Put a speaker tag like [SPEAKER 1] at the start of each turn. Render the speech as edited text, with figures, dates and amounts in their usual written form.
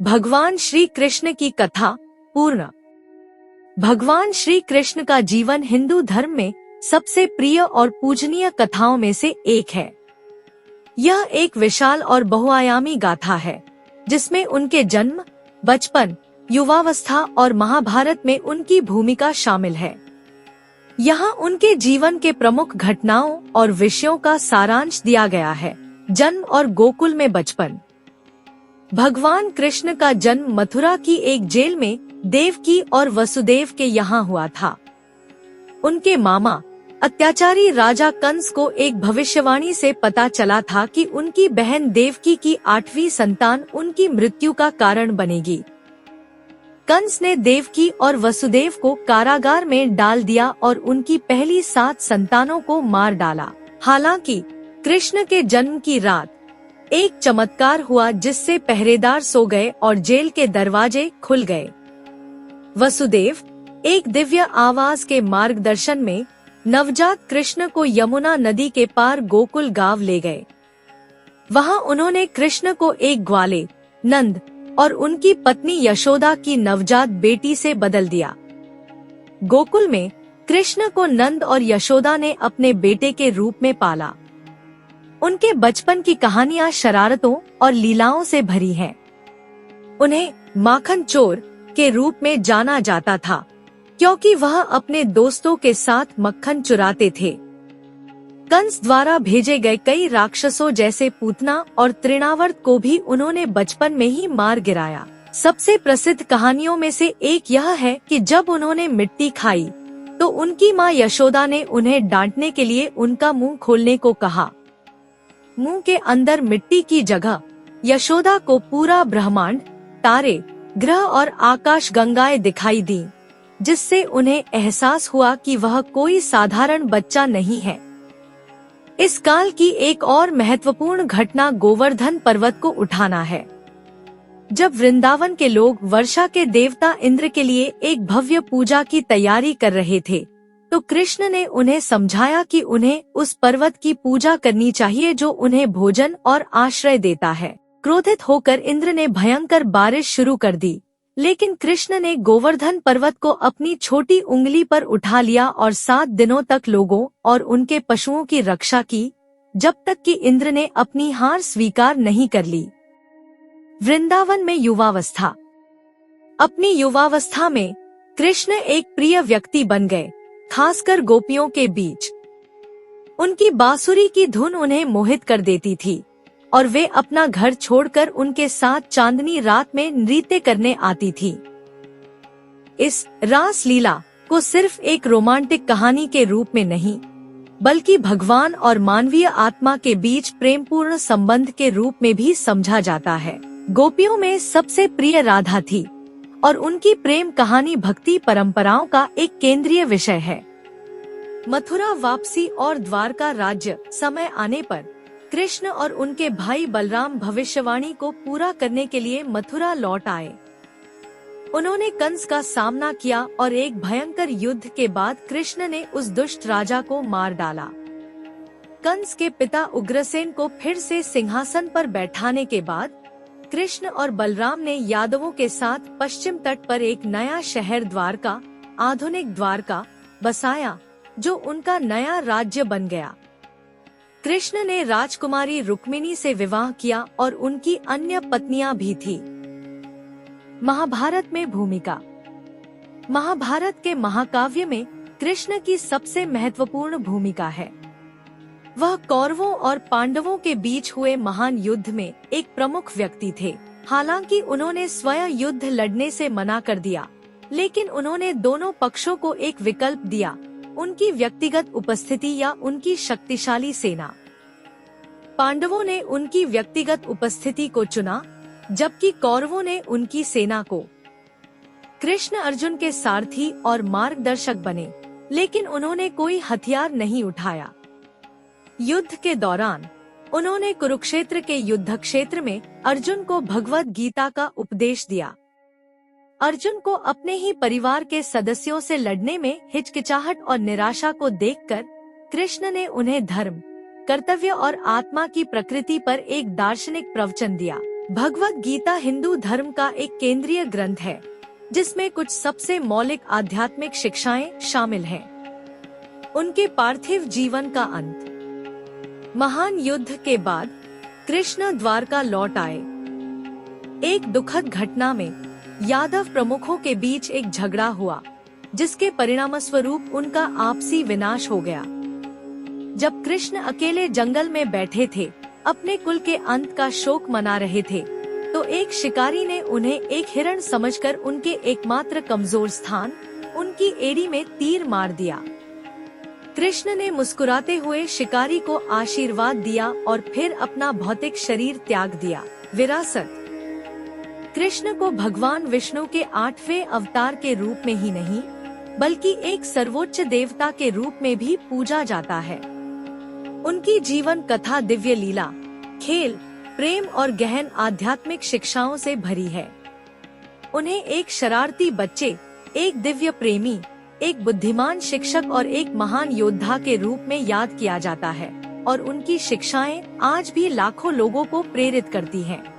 [SPEAKER 1] भगवान श्री कृष्ण की कथा पूर्ण। भगवान श्री कृष्ण का जीवन हिंदू धर्म में सबसे प्रिय और पूजनीय कथाओं में से एक है। यह एक विशाल और बहुआयामी गाथा है जिसमें उनके जन्म, बचपन, युवावस्था और महाभारत में उनकी भूमिका शामिल है। यहाँ उनके जीवन के प्रमुख घटनाओं और विषयों का सारांश दिया गया है। जन्म और गोकुल में बचपन। भगवान कृष्ण का जन्म मथुरा की एक जेल में देवकी और वसुदेव के यहाँ हुआ था। उनके मामा अत्याचारी राजा कंस को एक भविष्यवाणी से पता चला था कि उनकी बहन देवकी की 8वीं संतान उनकी मृत्यु का कारण बनेगी। कंस ने देवकी और वसुदेव को कारागार में डाल दिया और उनकी पहली 7 संतानों को मार डाला। हालांकि कृष्ण के जन्म की रात एक चमत्कार हुआ जिससे पहरेदार सो गए और जेल के दरवाजे खुल गए। वसुदेव एक दिव्य आवाज के मार्गदर्शन में नवजात कृष्ण को यमुना नदी के पार गोकुल गांव ले गए। वहां उन्होंने कृष्ण को एक ग्वाले, नंद और उनकी पत्नी यशोदा की नवजात बेटी से बदल दिया। गोकुल में कृष्ण को नंद और यशोदा ने अपने बेटे के रूप में पाला। उनके बचपन की कहानियां शरारतों और लीलाओं से भरी हैं। उन्हें माखन चोर के रूप में जाना जाता था क्योंकि वह अपने दोस्तों के साथ मक्खन चुराते थे। कंस द्वारा भेजे गए कई राक्षसों जैसे पूतना और तृणावर्त को भी उन्होंने बचपन में ही मार गिराया। सबसे प्रसिद्ध कहानियों में से एक यह है कि जब उन्होंने मिट्टी खाई तो उनकी माँ यशोदा ने उन्हें डांटने के लिए उनका मुंह खोलने को कहा। मुंह के अंदर मिट्टी की जगह यशोदा को पूरा ब्रह्मांड, तारे, ग्रह और आकाश गंगाएं दिखाई दी, जिससे उन्हें एहसास हुआ कि वह कोई साधारण बच्चा नहीं है। इस काल की एक और महत्वपूर्ण घटना गोवर्धन पर्वत को उठाना है। जब वृंदावन के लोग वर्षा के देवता इंद्र के लिए एक भव्य पूजा की तैयारी कर रहे थे तो कृष्ण ने उन्हें समझाया कि उन्हें उस पर्वत की पूजा करनी चाहिए जो उन्हें भोजन और आश्रय देता है। क्रोधित होकर इंद्र ने भयंकर बारिश शुरू कर दी, लेकिन कृष्ण ने गोवर्धन पर्वत को अपनी छोटी उंगली पर उठा लिया और 7 दिनों तक लोगों और उनके पशुओं की रक्षा की, जब तक कि इंद्र ने अपनी हार स्वीकार नहीं कर ली। वृंदावन में युवावस्था। अपनी युवावस्था में कृष्ण एक प्रिय व्यक्ति बन गए, खासकर गोपियों के बीच। उनकी बांसुरी की धुन उन्हें मोहित कर देती थी और वे अपना घर छोड़कर उनके साथ चांदनी रात में नृत्य करने आती थी। इस रास लीला को सिर्फ एक रोमांटिक कहानी के रूप में नहीं, बल्कि भगवान और मानवीय आत्मा के बीच प्रेमपूर्ण संबंध के रूप में भी समझा जाता है। गोपियों में सबसे प्रिय राधा थी और उनकी प्रेम कहानी भक्ति परंपराओं का एक केंद्रीय विषय है। मथुरा वापसी और द्वारका राज्य। समय आने पर कृष्ण और उनके भाई बलराम भविष्यवाणी को पूरा करने के लिए मथुरा लौट आए। उन्होंने कंस का सामना किया और एक भयंकर युद्ध के बाद कृष्ण ने उस दुष्ट राजा को मार डाला। कंस के पिता उग्रसेन को फिर से सिंहासन पर बैठाने के बाद कृष्ण और बलराम ने यादवों के साथ पश्चिम तट पर एक नया शहर द्वारका, आधुनिक द्वारका, बसाया, जो उनका नया राज्य बन गया। कृष्ण ने राजकुमारी रुक्मिणी से विवाह किया और उनकी अन्य पत्नियां भी थी। महाभारत में भूमिका। महाभारत के महाकाव्य में कृष्ण की सबसे महत्वपूर्ण भूमिका है। वह कौरवों और पांडवों के बीच हुए महान युद्ध में एक प्रमुख व्यक्ति थे। हालांकि उन्होंने स्वयं युद्ध लड़ने से मना कर दिया, लेकिन उन्होंने दोनों पक्षों को एक विकल्प दिया, उनकी व्यक्तिगत उपस्थिति या उनकी शक्तिशाली सेना। पांडवों ने उनकी व्यक्तिगत उपस्थिति को चुना, जबकि कौरवों ने उनकी सेना को। कृष्ण अर्जुन के सारथी और मार्गदर्शक बने, लेकिन उन्होंने कोई हथियार नहीं उठाया। युद्ध के दौरान उन्होंने कुरुक्षेत्र के युद्ध क्षेत्र में अर्जुन को भगवद गीता का उपदेश दिया। अर्जुन को अपने ही परिवार के सदस्यों से लड़ने में हिचकिचाहट और निराशा को देखकर कृष्ण ने उन्हें धर्म, कर्तव्य और आत्मा की प्रकृति पर एक दार्शनिक प्रवचन दिया। भगवत गीता हिंदू धर्म का एक केंद्रीय ग्रंथ है, जिसमें कुछ सबसे मौलिक आध्यात्मिक शिक्षाएं शामिल हैं। उनके पार्थिव जीवन का अंत। महान युद्ध के बाद कृष्ण द्वारका लौट आए। एक दुखद घटना में यादव प्रमुखों के बीच एक झगड़ा हुआ, जिसके परिणामस्वरूप उनका आपसी विनाश हो गया। जब कृष्ण अकेले जंगल में बैठे थे, अपने कुल के अंत का शोक मना रहे थे, तो एक शिकारी ने उन्हें एक हिरण समझकर उनके एकमात्र कमजोर स्थान, उनकी एड़ी में तीर मार दिया। कृष्ण ने मुस्कुराते हुए शिकारी को आशीर्वाद दिया और फिर अपना भौतिक शरीर त्याग दिया। विरासत। कृष्ण को भगवान विष्णु के 8वें अवतार के रूप में ही नहीं, बल्कि एक सर्वोच्च देवता के रूप में भी पूजा जाता है। उनकी जीवन कथा दिव्य लीला, खेल, प्रेम और गहन आध्यात्मिक शिक्षाओं से भरी है। उन्हें एक शरारती बच्चे, एक दिव्य प्रेमी, एक बुद्धिमान शिक्षक और एक महान योद्धा के रूप में याद किया जाता है, और उनकी शिक्षाएं आज भी लाखों लोगों को प्रेरित करती हैं।